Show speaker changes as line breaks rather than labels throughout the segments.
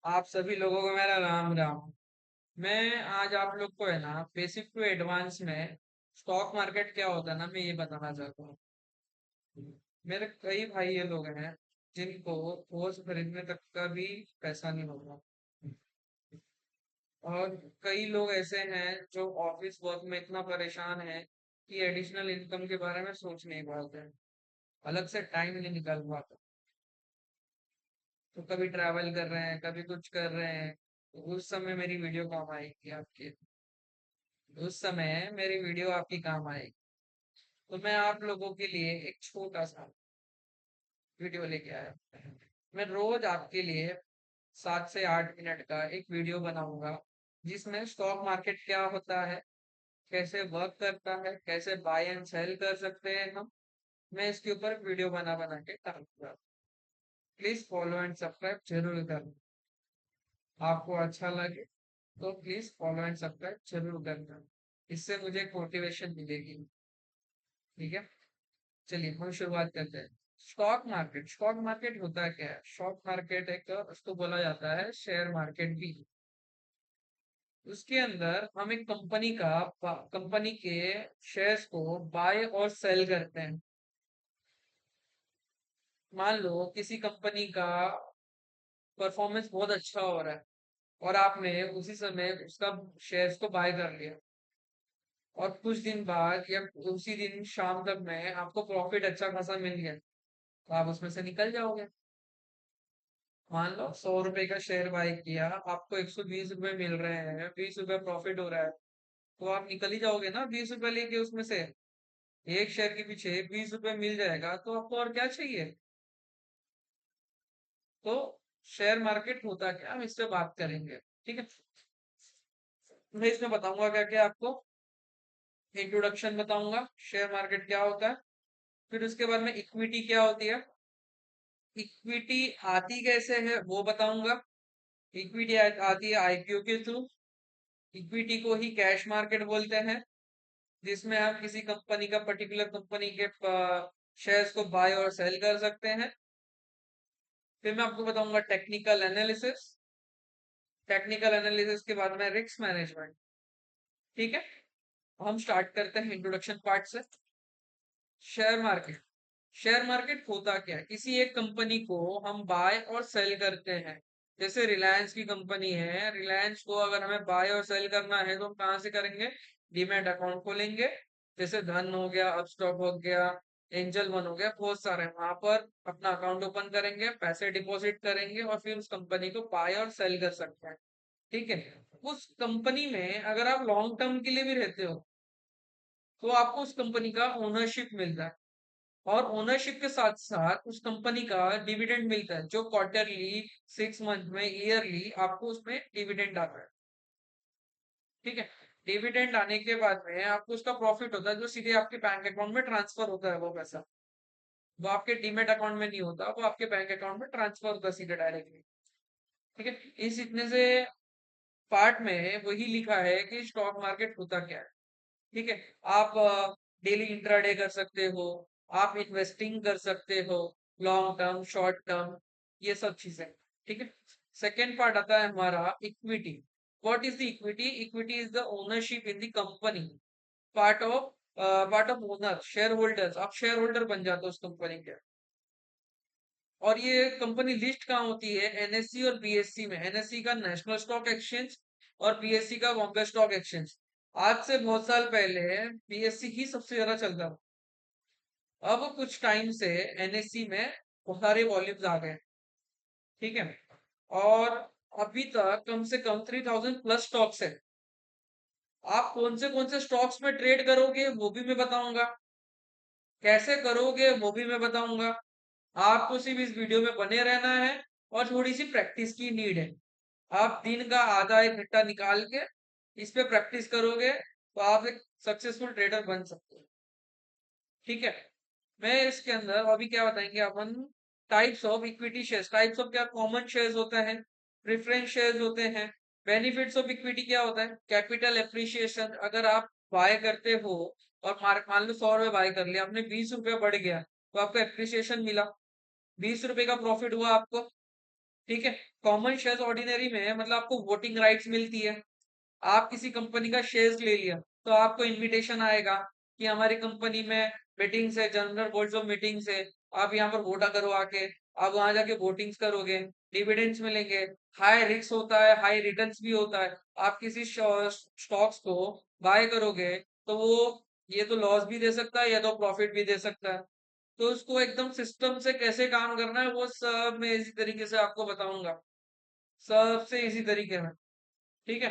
आप सभी लोगों को मेरा राम राम। मैं आज आप लोग को है ना बेसिक टू एडवांस में स्टॉक मार्केट क्या होता है ना मैं ये बताना चाहता हूँ। मेरे कई भाई ये लोग हैं जिनको कोर्स खरीदने तक का भी पैसा नहीं होगा। और कई लोग ऐसे हैं जो ऑफिस वर्क में इतना परेशान है कि एडिशनल इनकम के बारे में सोच नहीं पाते हैं, अलग से टाइम नहीं निकाल पाते। तो कभी ट्रैवल कर रहे हैं, कभी कुछ कर रहे हैं, तो उस समय मेरी वीडियो काम आएगी आपके। उस समय मेरी वीडियो आपकी काम आएगी। तो मैं आप लोगों के लिए एक छोटा सा वीडियो लेके आया। मैं रोज आपके लिए 7 से 8 मिनट का एक वीडियो बनाऊंगा जिसमें स्टॉक मार्केट क्या होता है, कैसे वर्क करता है, कैसे बाय एंड सेल कर सकते हैं हम। मैं इसके ऊपर वीडियो बना बना के डालूंगा। प्लीज फॉलो एंड सब्सक्राइब जरूर करना। आपको अच्छा लगे तो प्लीज फॉलो एंड सब्सक्राइब जरूर करना। इससे मुझे एक मोटिवेशन मिलेगी। ठीक है, चलिए हम शुरुआत करते हैं। स्टॉक मार्केट होता क्या है? स्टॉक मार्केट एक उसको बोला जाता है शेयर मार्केट भी। उसके अंदर हम एक कंपनी के शेयर्स को बाय और सेल करते हैं। मान लो किसी कंपनी का परफॉर्मेंस बहुत अच्छा हो रहा है और आपने उसी समय उसका शेयर्स को बाय कर लिया, और कुछ दिन बाद या उसी दिन शाम तक में आपको प्रॉफिट अच्छा खासा मिल गया, तो आप उसमें से निकल जाओगे। मान लो 100 रुपए का शेयर बाय किया, आपको 120 रुपए मिल रहे हैं, 20 रुपए प्रॉफिट हो रहा है, तो आप निकल ही जाओगे ना 20 रुपए लेके उसमें से। एक शेयर के पीछे 20 रुपए मिल जाएगा तो आपको और क्या चाहिए। तो शेयर मार्केट होता क्या, हम इस पे बात करेंगे। ठीक है, मैं इसमें बताऊंगा क्या क्या आपको। इंट्रोडक्शन बताऊंगा, शेयर मार्केट क्या होता है, फिर उसके बाद में इक्विटी क्या होती है, इक्विटी आती कैसे है वो बताऊंगा। इक्विटी आती है आईपीओ के थ्रू। इक्विटी को ही कैश मार्केट बोलते हैं, जिसमें आप किसी कंपनी का पर्टिकुलर कंपनी के शेयर्स को बाय और सेल कर सकते हैं। फिर मैं आपको बताऊंगा टेक्निकल एनालिसिस। टेक्निकल एनालिसिस के बाद में रिस्क मैनेजमेंट। ठीक है, हम स्टार्ट करते हैं इंट्रोडक्शन पार्ट से। Share market. शेयर मार्केट होता क्या है? किसी एक कंपनी को हम बाय और सेल करते हैं। जैसे रिलायंस की कंपनी है, रिलायंस को अगर हमें बाय और सेल करना है तो हम कहाँ से करेंगे? डीमैट अकाउंट खोलेंगे। जैसे धन हो गया, अपस्टॉक हो गया, एंजल वन हो गया, बहुत सारे वहां पर अपना अकाउंट ओपन करेंगे, पैसे डिपॉजिट करेंगे और फिर उस कंपनी को बाय और सेल कर सकते हैं। ठीक है, उस कंपनी में अगर आप लॉन्ग टर्म के लिए भी रहते हो तो आपको उस कंपनी का ओनरशिप मिलता है। और ओनरशिप के साथ साथ उस कंपनी का डिविडेंड मिलता है, जो क्वार्टरली, 6 मंथ में, ईयरली आपको उसमें डिविडेंड आता है। ठीक है, डिविडेंड आने के बाद में आपको उसका प्रॉफिट होता है जो सीधे आपके बैंक अकाउंट में ट्रांसफर होता है। वो पैसा वो आपके डीमेट अकाउंट में नहीं होता, वो आपके बैंक अकाउंट में ट्रांसफर होता है सीधे डायरेक्टली। ठीक है, इस इतने से पार्ट में वही लिखा है कि स्टॉक मार्केट होता क्या है। ठीक है, आप डेली इंट्राडे कर सकते हो, आप इन्वेस्टिंग कर सकते हो, लॉन्ग टर्म, शॉर्ट टर्म, ये सब चीजें। ठीक है, सेकेंड पार्ट आता है हमारा equity. What is the equity? Equity is the ownership in the company, part of owner, share holders. आप शेयर होल्डर बन जाते हो उस कंपनी के। और ये कंपनी लिस्ट कहाँ होती है? एनएससी और बीएससी में। एनएससी का नेशनल स्टॉक एक्सचेंज और बीएससी का बॉम्बे स्टॉक एक्सचेंज। आज से बहुत साल पहले बीएससी ही सबसे ज्यादा चलता था। अब कुछ टाइम से एनएससी में बहुत सारे वॉल्यूम्स आ गए। ठीक है, और अभी तक कम से कम 3000 प्लस स्टॉक्स है। आप कौन से स्टॉक्स में ट्रेड करोगे वो भी मैं बताऊंगा, कैसे करोगे वो भी मैं बताऊंगा। आपको सिर्फ इस वीडियो में बने रहना है और थोड़ी सी प्रैक्टिस की नीड है। आप दिन का आधा एक घंटा निकाल के इस पे प्रैक्टिस करोगे तो आप एक सक्सेसफुल ट्रेडर बन सकते हो। ठीक है, मैं इसके अंदर अभी क्या बताएंगे अपन, types of equity shares. Types of क्या? कॉमन शेयर्स होते हैं, प्रेफरेंस शेयर्स होते हैं। बेनिफिट्स ऑफ इक्विटी क्या होता है? Capital appreciation. अगर आप बाय करते हो और मार्क मान लो 100 रुपए बाय कर लिया आपने, 20 रुपए बढ़ गया तो आपको एप्रिसिएशन मिला, 20 रुपए का प्रॉफिट हुआ आपको। ठीक है। कॉमन शेयर्स ऑर्डिनरी में है, मतलब आपको वोटिंग राइट्स मिलती है। आप किसी कंपनी का शेयर्स ले लिया तो आपको इनविटेशन आएगा कि हमारी कंपनी में मीटिंग्स है, जनरल बोर्ड्स ऑफ मीटिंग्स है, आप यहाँ पर वोटा करो आके। आप वहां जाके वोटिंग्स करोगे, डिविडेंड्स मिलेंगे। हाई रिस्क होता है, हाई रिटर्न्स भी होता है। आप किसी स्टॉक्स को बाय करोगे तो वो ये तो लॉस भी दे सकता है या तो प्रॉफिट भी दे सकता है। तो उसको एकदम सिस्टम से कैसे काम करना है वो सब मैं इसी तरीके से आपको बताऊंगा, सबसे इसी तरीके में। ठीक है।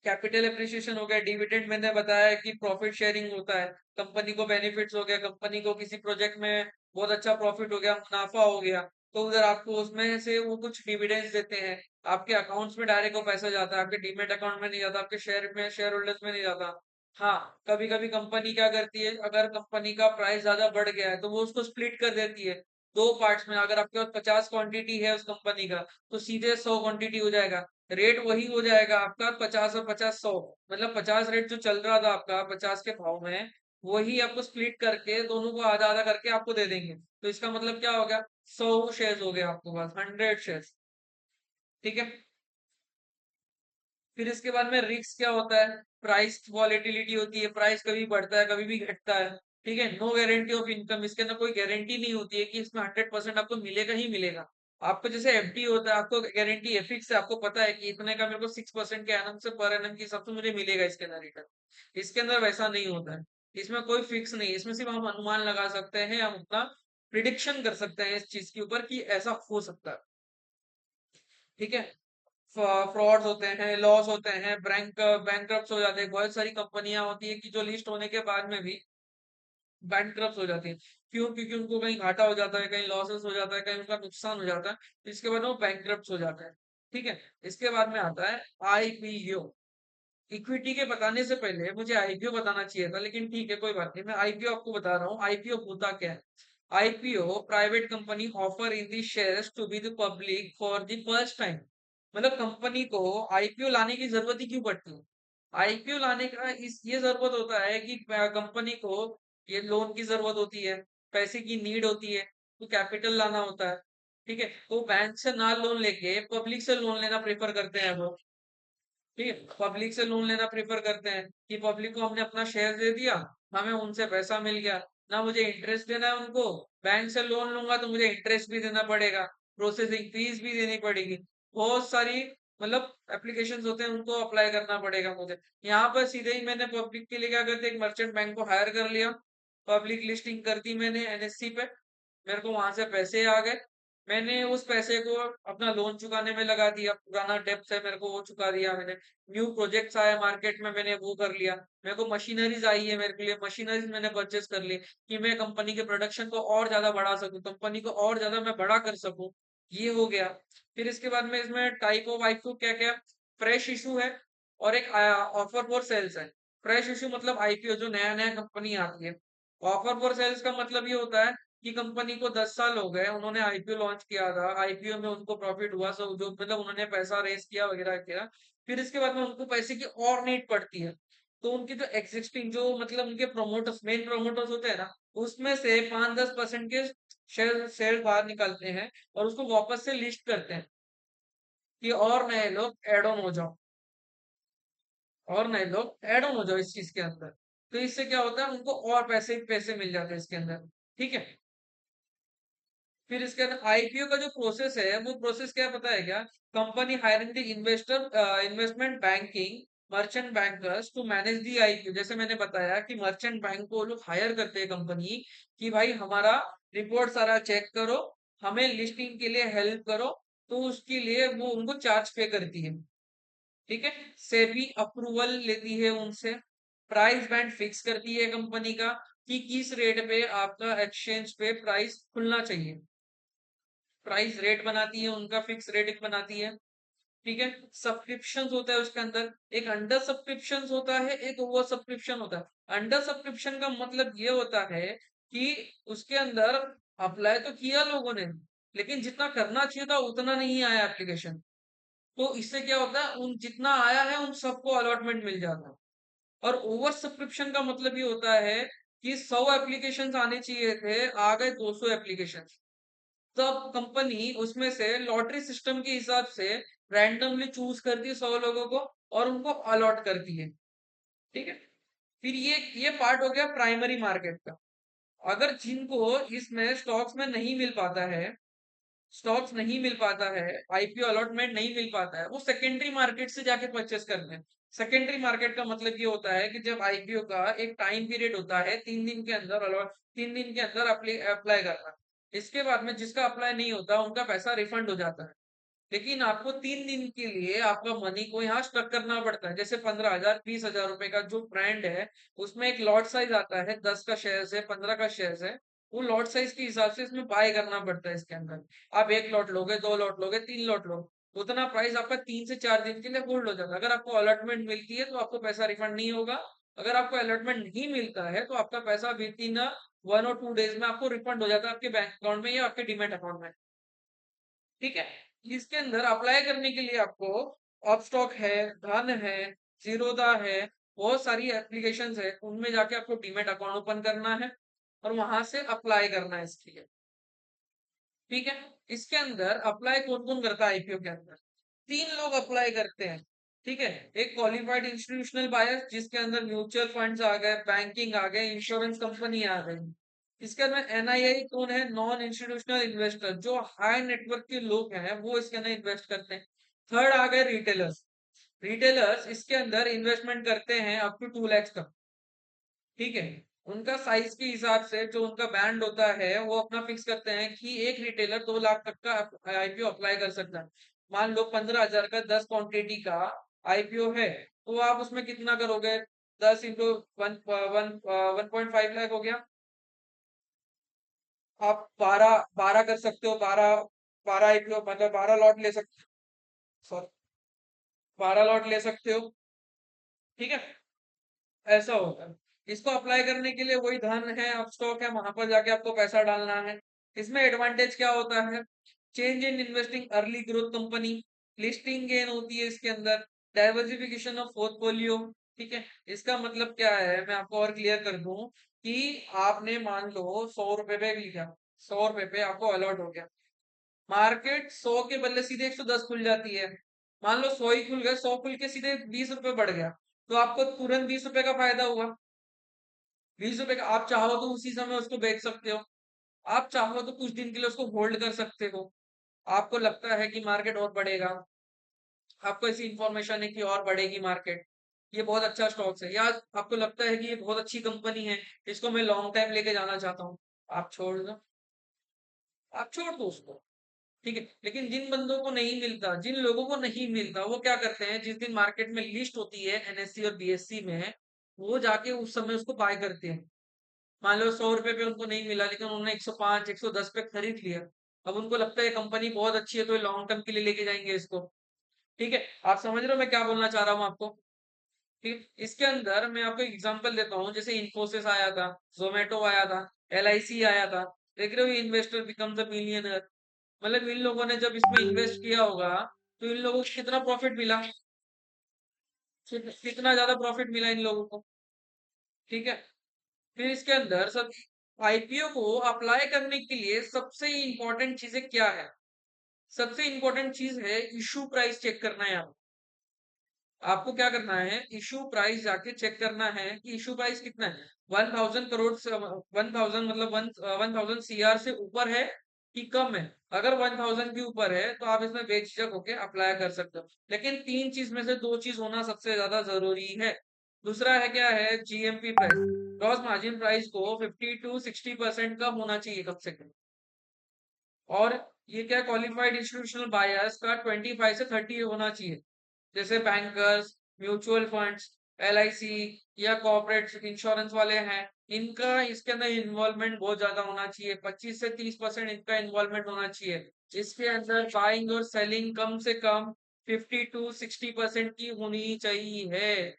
कैपिटल एप्रिसिएशन हो गया, डिविडेंड मैंने बताया कि प्रॉफिट शेयरिंग होता है, कंपनी को बेनिफिट्स हो गया, कंपनी को किसी प्रोजेक्ट में बहुत अच्छा प्रॉफिट हो गया, मुनाफा हो गया, तो उधर आपको उसमें से वो कुछ डिविडेंड्स देते हैं। आपके अकाउंट्स में डायरेक्ट वो पैसा जाता है, आपके डीमेट अकाउंट में नहीं जाता, आपके शेयर में, शेयर होल्डर्स में नहीं जाता। हाँ, कभी कभी कंपनी क्या करती है, अगर कंपनी का प्राइस ज्यादा बढ़ गया है तो वो उसको स्प्लिट कर देती है दो पार्ट्स में। अगर आपके पास 50 क्वांटिटी है उस कंपनी का तो सीधे 100 क्वांटिटी हो जाएगा। रेट वही हो जाएगा आपका 50 और 50 100, मतलब 50 रेट जो चल रहा था आपका 50 के भाव में, वही आपको स्प्लिट करके दोनों को आधा आधा करके आपको दे देंगे। तो इसका मतलब क्या हो गया, 100 शेयर्स हो गया आपके पास, 100 शेयर्स। ठीक है। फिर इसके बाद में रिस्क क्या होता है, प्राइस वॉलेटिलिटी होती है, प्राइस कभी बढ़ता है कभी भी घटता है। ठीक है। नो गारंटी ऑफ इनकम, इसके अंदर कोई गारंटी नहीं होती है कि इसमें 100% आपको मिलेगा ही मिलेगा। आपको जैसे एफडी होता है, आपको गारंटी है, फिक्स है, आपको पता है कि इतने का मेरे को 6% के एनम से पर एनम के हिसाब से मुझे मिलेगा इसके अंदर रिटर्न। इसके अंदर वैसा नहीं होता है। इसमें कोई फिक्स नहीं है, इसमें सिर्फ हम अनुमान लगा सकते हैं, हम अपना प्रिडिक्शन कर सकते हैं इस चीज के ऊपर कि ऐसा हो सकता है। ठीक है। फ्रॉड्स होते हैं, लॉस होते हैं, बैंकरप्ट हो जाते हैं। बहुत सारी कंपनियां होती है कि जो लिस्ट होने के बाद में भी बैंकरप्ट हो जाती है। क्यों? क्योंकि उनको कहीं घाटा हो जाता है, कहीं लॉसेस हो जाता है, कहीं उनका नुकसान हो जाता है, तो इसके बाद वो बैंकरप्ट हो जाता है। ठीक है। इसके बाद में आता है आईपीओ। इक्विटी के बताने से पहले मुझे आईपीओ बताना चाहिए था, लेकिन ठीक है कोई बात नहीं, मैं आईपीओ आपको बता रहा हूँ। आईपीओ होता क्या है? IPO private company offer in the shares to be the public for the first time. मतलब कंपनी को आईपीओ लाने की जरूरत ही क्यों पड़ती है? आईपीओ लाने का इस ये जरूरत होता है कि कंपनी को ये लोन की जरूरत होती है, पैसे की नीड होती है, तो कैपिटल लाना होता है। ठीक है। तो बैंक से ना लोन लेके पब्लिक से लोन लेना प्रेफर करते हैं वो। ठीक है। पब्लिक से लोन लेना प्रेफर करते हैं कि पब्लिक को हमने अपना शेयर दे दिया, हमें उनसे पैसा मिल गया, ना मुझे इंटरेस्ट देना है उनको। बैंक से लोन लूंगा तो मुझे इंटरेस्ट भी देना पड़ेगा, प्रोसेसिंग फीस भी देनी पड़ेगी, बहुत सारी मतलब एप्लीकेशंस होते हैं, उनको अप्लाई करना पड़ेगा मुझे। यहाँ पर सीधे ही मैंने पब्लिक के लिए क्या करते, एक मर्चेंट बैंक को हायर कर लिया, पब्लिक लिस्टिंग कर दी मैंने एनएससी पे, मेरे को वहां से पैसे आ गए। मैंने उस पैसे को अपना लोन चुकाने में लगा दिया, पुराना डेब्ट है मेरे को वो चुका दिया मैंने। न्यू प्रोजेक्ट्स आए मार्केट में, मैंने वो कर लिया। मेरे को मशीनरीज आई है, मेरे के लिए मशीनरीज मैंने परचेस कर ली कि मैं कंपनी के प्रोडक्शन को और ज्यादा बढ़ा सकूं, कंपनी को और ज्यादा मैं बड़ा कर सकूं। ये हो गया। फिर इसके बाद में इसमें टाइप ऑफ आईपीओ क्या क्या, फ्रेश इशू है और एक ऑफर फॉर सेल्स है। फ्रेश इशू मतलब आईपीओ जो नया नया कंपनी आती है। ऑफर फॉर सेल्स का मतलब ये होता है कि कंपनी को 10 साल हो गए, उन्होंने आईपीओ लॉन्च किया था, आईपीओ में उनको प्रॉफिट हुआ, सब जो मतलब उन्होंने पैसा रेस किया वगैरह किया। फिर इसके बाद में उनको पैसे की और नीड पड़ती है, तो उनकी जो एग्जिस्टिंग जो मतलब उनके प्रोमोटर्स, मेन प्रोमोटर्स होते हैं ना, उसमें से 5-10% के शेयर शेयर बाहर निकालते हैं और उसको वापस से लिस्ट करते हैं कि और नए लोग एड ऑन हो जाओ, और नए लोग ऐड ऑन हो जाओ इस चीज के अंदर। तो इससे क्या होता है, उनको और पैसे पैसे मिल जाते हैं इसके अंदर। ठीक है। फिर इसके अंदर आईपीओ का जो प्रोसेस है वो प्रोसेस क्या है पता है क्या? Company hiring the investor, investment banking merchant bankers to manage the IPO. जैसे मैंने बताया कि मर्चेंट बैंक को वो लोग हायर करते हैं कंपनी कि भाई हमारा रिपोर्ट सारा चेक करो, हमें लिस्टिंग के लिए हेल्प करो। तो उसके लिए वो उनको चार्ज पे करती है। ठीक है। सेबी अप्रूवल लेती है उनसे, प्राइस बैंड फिक्स करती है कंपनी का कि किस रेट पे आपका एक्सचेंज पे प्राइस खुलना चाहिए। प्राइस रेट बनाती है, उनका फिक्स रेट एक बनाती है। ठीक है। सब्सक्रिप्शन होता है उसके अंदर, एक अंडर सब्सक्रिप्शन होता है, एक ओवर सब्सक्रिप्शन होता है। अंडर सब्सक्रिप्शन का मतलब ये होता है कि उसके अंदर अप्लाई तो किया लोगों ने, लेकिन जितना करना चाहिए था उतना नहीं आया एप्लीकेशन। तो इससे क्या होता है, उन जितना आया है उन सबको अलॉटमेंट मिल जाता है। और ओवर सब्सक्रिप्शन का मतलब ये होता है कि 100 एप्लीकेशन आने चाहिए थे, आ गए 200 एप्लीकेशन। तब कंपनी उसमें से लॉटरी सिस्टम के हिसाब से रैंडमली चूज करती है 100 लोगों को और उनको अलॉट करती है। ठीक है। फिर ये पार्ट हो गया प्राइमरी मार्केट का। अगर जिनको इसमें स्टॉक्स में नहीं मिल पाता है, स्टॉक्स नहीं मिल पाता है, आईपीओ अलॉटमेंट नहीं मिल पाता है, वो सेकेंडरी मार्केट से जाके परचेस करते हैं। सेकेंडरी मार्केट का मतलब ये होता है कि जब आईपीओ का एक टाइम पीरियड होता है 3 दिन के अंदर अलॉट, 3 दिन के अंदर अप्लाई करना। इसके बाद में जिसका अप्लाई नहीं होता उनका पैसा रिफंड हो जाता है। लेकिन आपको 3 दिन के लिए आपका मनी को यहाँ स्टक करना पड़ता है। जैसे 15,000 20,000 रुपए का जो ब्रांड है, उसमें एक लॉट साइज आता है, 10 का शेयर है, 15 का शेयर है। वो लॉट साइज के हिसाब से इसमें बाय करना पड़ता है। इसके अंदर आप 1 लॉट लोगे, 2 लॉट लोगे, 3 लॉट लोगे, उतना प्राइस आपका 3 से 4 दिन के लिए होल्ड हो जाता है। अगर आपको अलॉटमेंट मिलती है तो आपको पैसा रिफंड नहीं होगा। अगर आपको अलॉटमेंट नहीं मिलता है तो आपका पैसा विद इन 1 और 2 डेज में आपको रिफंड हो जाता है आपके बैंक अकाउंट में या आपके डीमेट अकाउंट में। ठीक है। इसके अंदर अप्लाई करने के लिए आपको अपस्टॉक है, धन है, जीरोधा है, बहुत सारी एप्लीकेशंस है, उनमें जाके आपको डीमेट अकाउंट ओपन करना है और वहां से अप्लाई करना है इसके लिए। ठीक है। इसके अंदर अप्लाई कौन कौन करता है आईपीओ के अंदर? 3 लोग अप्लाई करते हैं। ठीक है। एक क्वालिफाइड इंस्टीट्यूशनल बायर जिसके अंदर म्यूचुअल फंड्स आ गए, बैंकिंग आ गए, इंश्योरेंस कंपनी आ गई। इसके अंदर एनआईआई कौन है? नॉन इंस्टीट्यूशनल इन्वेस्टर, जो हाई नेटवर्क के लोग हैं वो इसके अंदर इन्वेस्ट करते हैं। थर्ड आ गए रिटेलर्स। रिटेलर्स इसके अंदर इन्वेस्टमेंट करते हैं अप टू 2 लाख तक। ठीक है। उनका साइज के हिसाब से जो उनका बैंड होता है वो अपना फिक्स करते हैं कि एक रिटेलर 2 लाख तक का आईपीओ अप्लाई कर सकता है। मान लो 15,000 का 10 क्वांटिटी का आईपीओ है, तो आप उसमें कितना करोगे? 10 इंटू 1.5 लाख हो गया। आप 12 12 कर सकते हो, 12 12 आईपीओ मतलब 12 लॉट ले सकते, सॉरी 12 लॉट ले सकते हो। ठीक है। ऐसा होता है। इसको अप्लाई करने के लिए वही धन है, अपस्टॉक है, वहां पर जाके आपको पैसा डालना है। इसमें एडवांटेज क्या होता है? Change in investing early growth company, listing gain होती है इसके अंदर, डाइवर्सिफिकेशन ऑफ पोर्टफोलियो। ठीक है। इसका मतलब क्या है, मैं आपको और क्लियर कर दूं कि आपने मान लो 100 रुपए पे लिया, 100 रुपए पे आपको अलॉट हो गया। मार्केट 100 के बदले सीधे 110 खुल जाती है। मान लो 100 ही खुल गए, 100 खुल के सीधे 20 रुपए बढ़ गया, तो आपको तुरंत 20 रुपए का फायदा हुआ। 20 रुपए का आप चाहो तो उसी समय उसको बेच सकते हो, आप चाहो तो कुछ दिन के लिए उसको होल्ड कर सकते हो। आपको लगता है कि मार्केट और बढ़ेगा, आपको ऐसी इंफॉर्मेशन है कि और बढ़ेगी मार्केट, ये बहुत अच्छा स्टॉक्स है, या आपको लगता है कि ये बहुत अच्छी कंपनी है, इसको मैं लॉन्ग टाइम लेके जाना चाहता हूँ, आप छोड़ दो, आप छोड़ दो उसको। ठीक है। लेकिन जिन बंदों को नहीं मिलता, जिन लोगों को नहीं मिलता, वो क्या करते हैं, जिस दिन मार्केट में लिस्ट होती है एनएससी और बीएससी में, वो जाके उस समय उसको बाय करते हैं। मान लो 100 रुपए पे उनको नहीं मिला, लेकिन उन्होंने 105 110 पे खरीद लिया। अब उनको लगता है कंपनी बहुत अच्छी है तो ये लॉन्ग टर्म के लिए लेके जाएंगे इसको। ठीक है। आप समझ रहे हो मैं क्या बोलना चाह रहा हूँ आपको? ठीक है। इसके अंदर मैं आपको एग्जांपल देता हूँ, जैसे इन्फोसिस आया था, जोमेटो आया था, एलआईसी आया था। देख रहे हो, इन्वेस्टर बिकम्स अ मिलियनर। मतलब इन लोगों ने जब इसमें इन्वेस्ट किया होगा तो इन लोगों को कितना प्रॉफिट मिला, कितना ज्यादा प्रॉफिट मिला इन लोगों को। ठीक है। फिर इसके अंदर सब आईपीओ को अप्लाई करने के लिए सबसे इंपॉर्टेंट चीजें क्या है? सबसे इंपॉर्टेंट चीज है इशू प्राइस चेक करना है। आपको क्या करना है, इशू प्राइस जाके चेक करना है कि इशू प्राइस कितना है। 1,000 करोड़ से 1,000 मतलब 1,000 सीआर से ऊपर है कि कम है। अगर 1,000 के ऊपर है तो आप इसमें बेझिझक होके अप्लाई कर सकते हो। लेकिन 3 चीज में से 2 चीज होना सबसे ज्यादा जरूरी है। दूसरा है क्या है, GMP price, gross margin price को 50 to 60% का होना चाहिए कम से कम। और ये क्या, क्वालिफाइड इंस्टीट्यूशनल बायर्स का 25 से 30 होना चाहिए। जैसे बैंकर्स, म्यूचुअल फंड्स, एलआईसी या कॉर्पोरेट इंश्योरेंस वाले हैं, इनका इसके अंदर इन्वॉल्वमेंट बहुत ज्यादा होना चाहिए। 25 से 30% इनका इन्वॉल्वमेंट होना चाहिए। इसके अंदर बाइंग और सेलिंग कम से कम 50 to 60% की होनी चाहिए।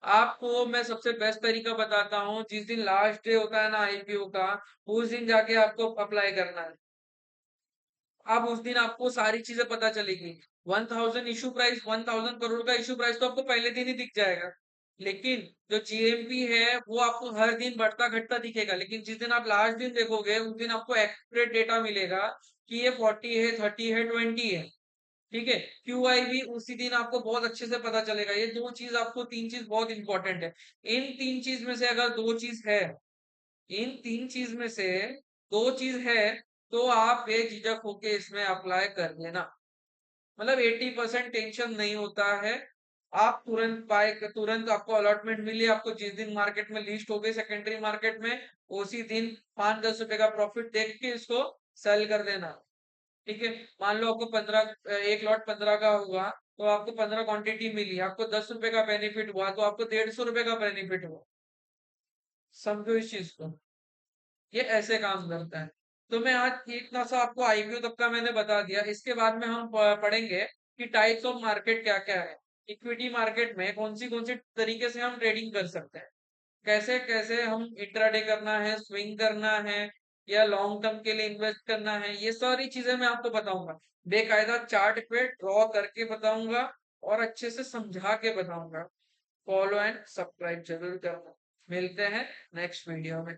आपको मैं सबसे बेस्ट तरीका बताता हूँ, जिस दिन लास्ट डे होता है ना आईपीओ का, उस दिन जाके आपको अप्लाई करना है। अब उस दिन आपको सारी चीजें पता चलेगी। 1,000 इशू प्राइस, 1,000 करोड़ का इशू प्राइस तो आपको पहले दिन ही दिख जाएगा। लेकिन जो जीएमपी है वो आपको हर दिन बढ़ता घटता दिखेगा। लेकिन जिस दिन आप लास्ट दिन देखोगे उस दिन आपको एक्यूरेट डेटा मिलेगा कि ये 40 है, 30 है, 20 है। ठीक है, क्यू आई भी उसी दिन आपको बहुत अच्छे से पता चलेगा। ये दो चीज आपको, तीन चीज बहुत इंपॉर्टेंट है। इन तीन चीज में से अगर दो चीज है, इन तीन चीज में से दो चीज है, तो आप बेझिझक होके इसमें अप्लाई कर लेना। मतलब 80% टेंशन नहीं होता है। आप तुरंत पाए, तुरंत आपको अलॉटमेंट मिली, आपको जिस दिन मार्केट में लिस्ट हो गई सेकेंडरी मार्केट में, उसी दिन 5-10 रुपए का प्रॉफिट देख के इसको सेल कर देना। ठीक है, मान लो आपको 15, एक लॉट 15 का हुआ, तो आपको 15 क्वांटिटी मिली, आपको 10 रुपए का बेनिफिट हुआ, तो आपको 150 रुपए का बेनिफिट हुआ। समझो इस चीज को, ये ऐसे काम करता है। तो मैं आज इतना सा आपको आईपीओ तक का मैंने बता दिया। इसके बाद में हम पढ़ेंगे कि टाइप्स ऑफ मार्केट क्या क्या है। इक्विटी मार्केट में कौन सी तरीके से हम ट्रेडिंग कर सकते हैं, कैसे कैसे हम इंट्राडे करना है, स्विंग करना है, या लॉन्ग टर्म के लिए इन्वेस्ट करना है, ये सारी चीजें मैं आपको बताऊंगा। बेकायदा चार्ट पे ड्रॉ करके बताऊंगा और अच्छे से समझा के बताऊंगा। फॉलो एंड सब्सक्राइब जरूर करना। मिलते हैं नेक्स्ट वीडियो में।